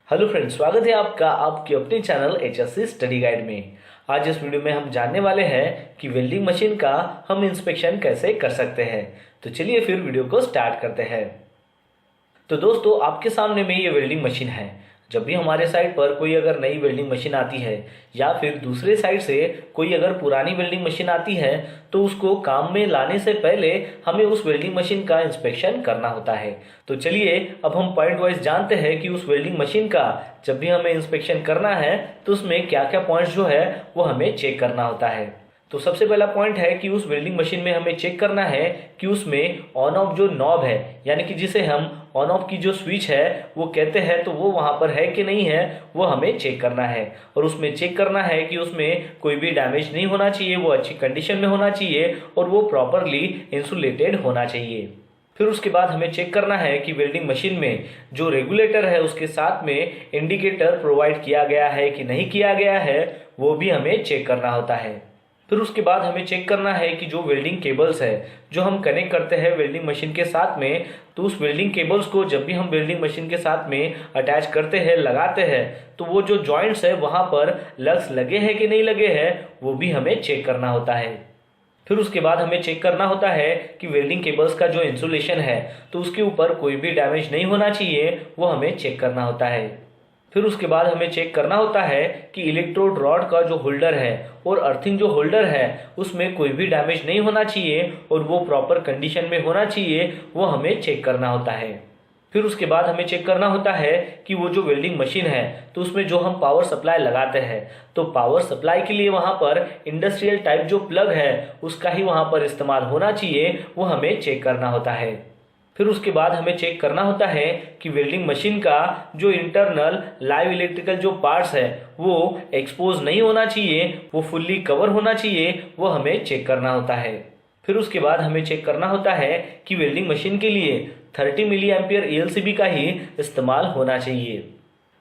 Hello friends, स्वागत है आपका आपके अपने चैनल HSC स्टडी गाइड में। आज इस वीडियो में हम जानने वाले हैं कि वेल्डिंग मशीन का हम इंस्पेक्शन कैसे कर सकते हैं। तो चलिए फिर वीडियो को स्टार्ट करते हैं। तो दोस्तों, आपके सामने में ये वेल्डिंग मशीन है। जब भी हमारे साइट पर कोई अगर नई वेल्डिंग मशीन आती है या फिर दूसरे साइड से कोई अगर पुरानी वेल्डिंग मशीन आती है तो उसको काम में लाने से पहले हमें उस वेल्डिंग मशीन का इंस्पेक्शन करना होता है। तो चलिए अब हम पॉइंट वाइज जानते हैं कि उस वेल्डिंग मशीन का जब भी हमें इंस्पेक्शन करना है तो उसमें क्या क्या पॉइंट्स जो है वो हमें चेक करना होता है। तो सबसे पहला पॉइंट है कि उस वेल्डिंग मशीन में हमें चेक करना है कि उसमें ऑन ऑफ जो नॉब है, यानी कि जिसे हम ऑन ऑफ की जो स्विच है वो कहते हैं, तो वो वहां पर है कि नहीं है वो हमें चेक करना है। और उसमें चेक करना है कि उसमें कोई भी डैमेज नहीं होना चाहिए, वो अच्छी कंडीशन में होना चाहिए और वो प्रॉपरली इंसुलेटेड होना चाहिए। फिर उसके बाद हमें चेक करना है कि वेल्डिंग मशीन में जो रेगुलेटर है उसके साथ में इंडिकेटर प्रोवाइड किया गया है कि नहीं किया गया है, वो भी हमें चेक करना होता है। फिर उसके बाद हमें चेक करना है कि जो वेल्डिंग केबल्स है जो हम कनेक्ट करते हैं वेल्डिंग मशीन के साथ में, तो उस वेल्डिंग केबल्स को जब भी हम वेल्डिंग मशीन के साथ में अटैच करते हैं, लगाते हैं, तो वो जो जॉइंट्स है वहां पर लग्स लगे हैं कि नहीं लगे हैं वो भी हमें चेक करना होता है। फिर उसके बाद हमें चेक करना होता है कि वेल्डिंग केबल्स का जो इंसुलेशन है तो उसके ऊपर कोई भी डैमेज नहीं होना चाहिए, वो हमें चेक करना होता है। फिर उसके बाद हमें चेक करना होता है कि इलेक्ट्रोड रॉड का जो होल्डर है और अर्थिंग जो होल्डर है उसमें कोई भी डैमेज नहीं होना चाहिए और वो प्रॉपर कंडीशन में होना चाहिए, वो हमें चेक करना होता है। फिर उसके बाद हमें चेक करना होता है कि वो जो वेल्डिंग मशीन है तो उसमें जो हम पावर सप्लाई लगाते हैं तो पावर सप्लाई के लिए वहां पर इंडस्ट्रियल टाइप जो प्लग है उसका ही वहां पर इस्तेमाल होना चाहिए, वो हमें चेक करना होता है। फिर उसके बाद हमें चेक करना होता है कि वेल्डिंग मशीन का जो इंटरनल लाइव इलेक्ट्रिकल जो पार्ट्स है वो एक्सपोज नहीं होना चाहिए, वो फुल्ली कवर होना चाहिए, वो हमें चेक करना होता है। फिर उसके बाद हमें चेक करना होता है कि वेल्डिंग मशीन के लिए 30 मिली एम्पियर ELCB का ही इस्तेमाल होना चाहिए।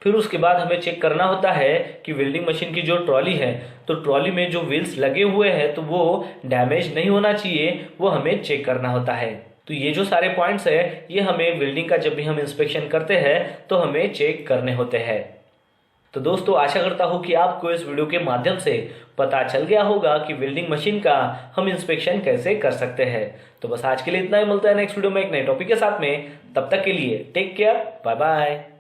फिर उसके बाद हमें चेक करना होता है कि वेल्डिंग मशीन की जो ट्रॉली है तो ट्रॉली में जो व्हील्स लगे हुए हैं तो वो डैमेज नहीं होना चाहिए, वो हमें चेक करना होता है। तो ये जो सारे पॉइंट्स है ये हमें वेल्डिंग का जब भी हम इंस्पेक्शन करते हैं तो हमें चेक करने होते हैं। तो दोस्तों, आशा करता हूँ कि आपको इस वीडियो के माध्यम से पता चल गया होगा कि वेल्डिंग मशीन का हम इंस्पेक्शन कैसे कर सकते हैं। तो बस आज के लिए इतना ही, मिलता है नेक्स्ट वीडियो में एक नए टॉपिक के साथ में। तब तक के लिए टेक केयर, बाय बाय।